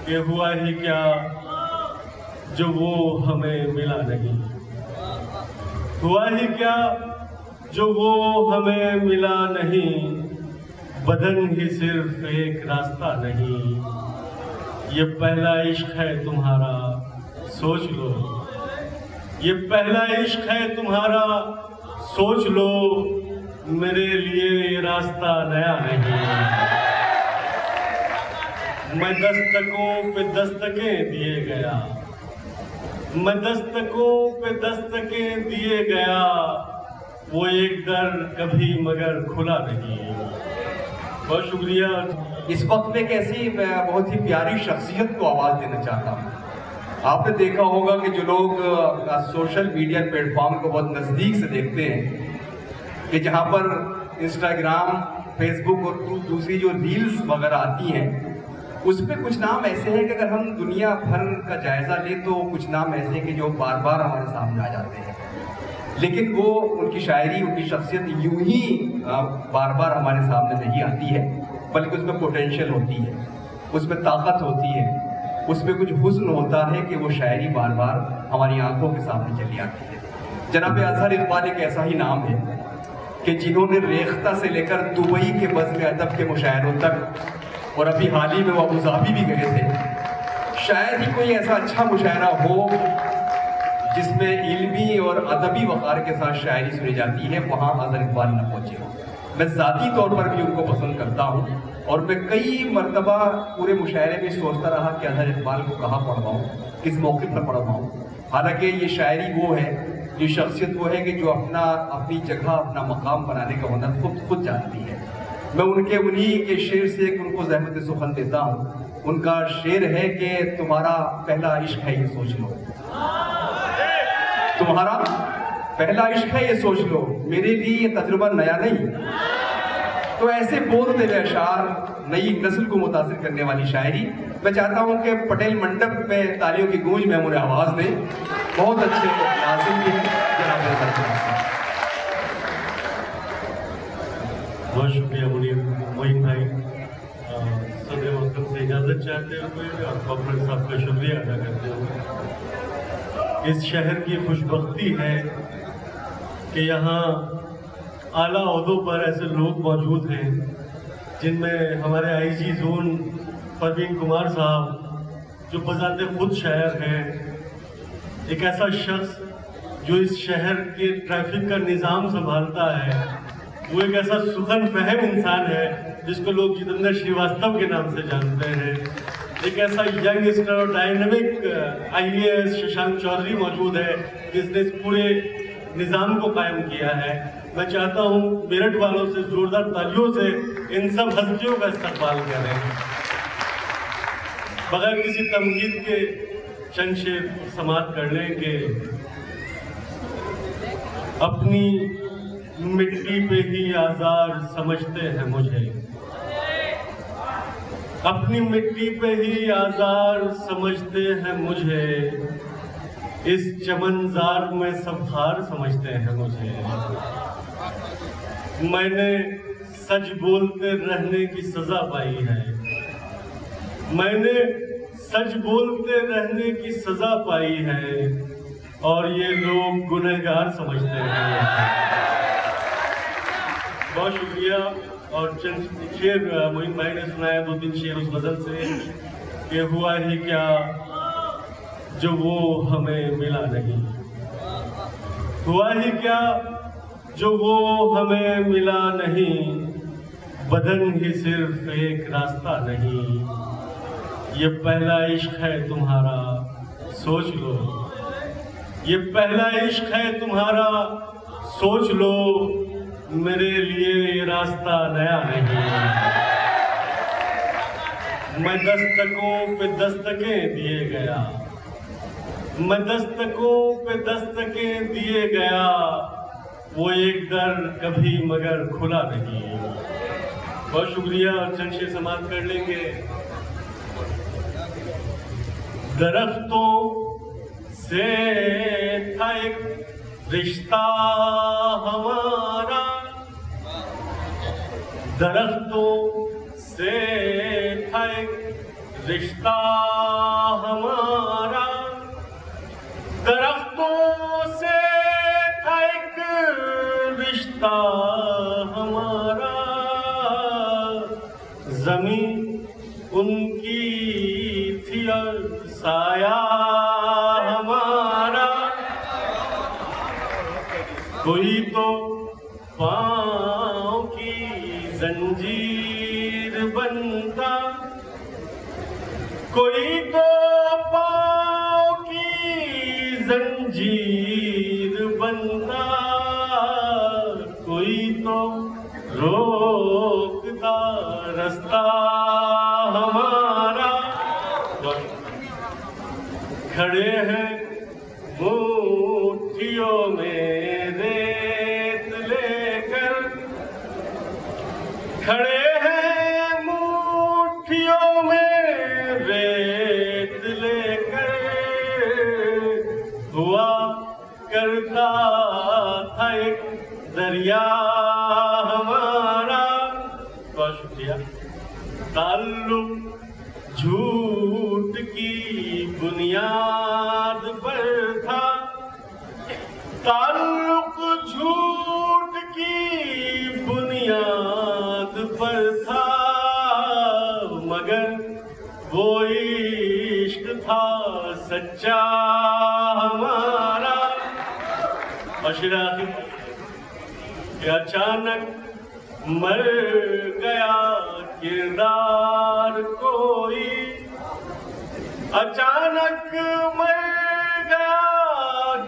कि हुआ ही क्या जो वो हमें मिला नहीं। हुआ ही क्या जो वो हमें मिला नहीं, बदन ही सिर्फ एक रास्ता नहीं। ये पहला इश्क है तुम्हारा, सोच लो। ये पहला इश्क है तुम्हारा, सोच लो। मेरे लिए ये रास्ता नया नहीं। मैं दस्तकों पे दस्तकें दिए गया, मैं दस्तकों पे दस्तकें दिए गया। वो एक दर कभी मगर खुला नहीं। बहुत शुक्रिया। इस वक्त में एक ऐसी बहुत ही प्यारी शख्सियत को आवाज देना चाहता हूँ। आपने देखा होगा कि जो लोग सोशल मीडिया प्लेटफॉर्म को बहुत नज़दीक से देखते हैं कि जहाँ पर इंस्टाग्राम, फेसबुक और दूसरी जो रील्स वगैरह आती हैं, उस पर कुछ नाम ऐसे हैं कि अगर हम दुनिया भर का जायजा लें तो कुछ नाम ऐसे हैं कि जो बार बार हमारे सामने आ जाते हैं। लेकिन वो उनकी शायरी, उनकी शख्सियत यूं ही बार बार हमारे सामने नहीं आती है, बल्कि उसमें पोटेंशियल होती है, उसमें ताकत होती है, उसमें कुछ हुस्न होता है कि वो शायरी बार बार हमारी आंखों के सामने चली आती है। जनाब अजहर इकबाल एक ऐसा ही नाम है कि जिन्होंने रेख्ता से लेकर दुबई के बज़्म अदब के मुशायरों तक, और अभी हाल ही में वो अबू धाबी भी गए थे, शायद ही कोई ऐसा अच्छा मुशायरा हो जिसमें इल्मी और अदबी वक़ार के साथ शायरी सुनी जाती है, वहाँ अजहर इकबाल न पहुँचे हो। मैं ज़ाती तौर पर भी उनको पसंद करता हूँ और मैं कई मरतबा पूरे मुशायरे में सोचता रहा कि अजहर इकबाल को कहाँ पढ़वाऊँ, किस मौके पर पढ़वाऊँ। हालांकि ये शायरी वो है, ये शख्सियत वो है कि जो अपनी जगह, अपना मकाम बनाने का हुनर खुद जानती है। मैं उनके उन्हीं के शेर से उनको ज़हमत सुखन देता हूँ। उनका शेर है कि तुम्हारा पहला इश्क है ये सोच लो, तुम्हारा पहला इश्क है ये सोच लो, मेरे लिए ये तजुर्बा नया नहीं। तो ऐसे बोलते हुए अशार, नई नस्ल को मुतासिर करने वाली शायरी, मैं चाहता हूँ कि पटेल मंडप में तालियों की गूंज में उन्हें आवाज़ दें। बहुत अच्छे नाज़िम भी हैं जनाब। बहुत शुक्रिया मोइन भाई। सदर मोहतरम से इजाज़त चाहते हुए और कॉर्पोरेट साहब का शुक्रिया अदा करते हुए, इस शहर की खुशबख्ती है कि यहाँ आला ओहदों पर ऐसे लोग मौजूद हैं जिनमें हमारे आईजी जोन परवीन कुमार साहब, जो बज़ाते खुद शायर हैं, एक ऐसा शख्स जो इस शहर के ट्रैफिक का निज़ाम संभालता है। वो एक ऐसा सुखन फहम इंसान है जिसको लोग जितेंद्र श्रीवास्तव के नाम से जानते हैं। एक ऐसा यंगस्टर और डायनेमिक IAS शशांक चौधरी मौजूद है जिसने इस पूरे निज़ाम को कायम किया है। मैं चाहता हूँ मेरठ वालों से जोरदार तालियों से इन सब हस्तियों का इस्तकबाल करें। बगैर किसी तमहीद के चंद शेर समाप्त कर लें कि अपनी मिट्टी पे ही आज़ार समझते हैं मुझे, अपनी मिट्टी पे ही आज़ार समझते हैं मुझे, इस चमनजार में सब हार समझते हैं मुझे। मैंने सच बोलते रहने की सजा पाई है, मैंने सच बोलते रहने की सजा पाई है, और ये लोग गुनहगार समझते हैं। बहुत शुक्रिया। और चंद शेर मोइन भाई ने सुनाया, 2-3 शेर उस गज़ल से कि हुआ ही क्या जो वो हमें मिला नहीं। हुआ ही क्या जो वो हमें मिला नहीं, बदन ही सिर्फ एक रास्ता नहीं। ये पहला इश्क है तुम्हारा, सोच लो। ये पहला इश्क है तुम्हारा, सोच लो। मेरे लिए ये रास्ता नया नहीं। मैं दस्तकों पे दस्तकें दिए गया, मैं दस्तकों पे दस्तकें दिए गया। वो एक दर कभी मगर खुला नहीं। बहुत शुक्रिया। चंद शेर समाप्त कर लेंगे। दरख्तों से था एक रिश्ता हमारा, दरख्तों से था एक रिश्ता हमारा दरख्तों से था एक रिश्ता हमारा, जमीन उनकी थी और साया हमारा। कोई तो पाँव की जंजीर बनता, कोई तो पाँव की जंजीर बनता, कोई तो रोकता रास्ता हमारा। खड़े हैं मुट्ठियों में रेत लेकर, खड़े हैं मुट्ठियों में रेत लेकर, हुआ करता था एक दरिया हमारा। बहुत शुक्रिया। ताल्लुक झूठ की बुनियाद पर था, ताल्लुक झूठ की बुनियाद पर था, मगर वो इश्क था सच्चा हमारा। अशराफी कि अचानक मर गया किरदार कोई, अचानक मर गया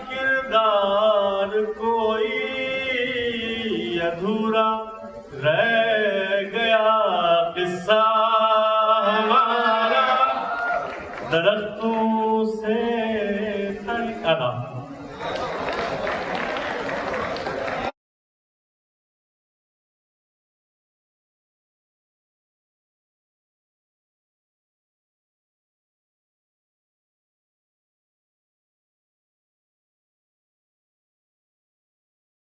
किरदार कोई, अधूरा रह गया किस्सा हमारा। दरख्तों से था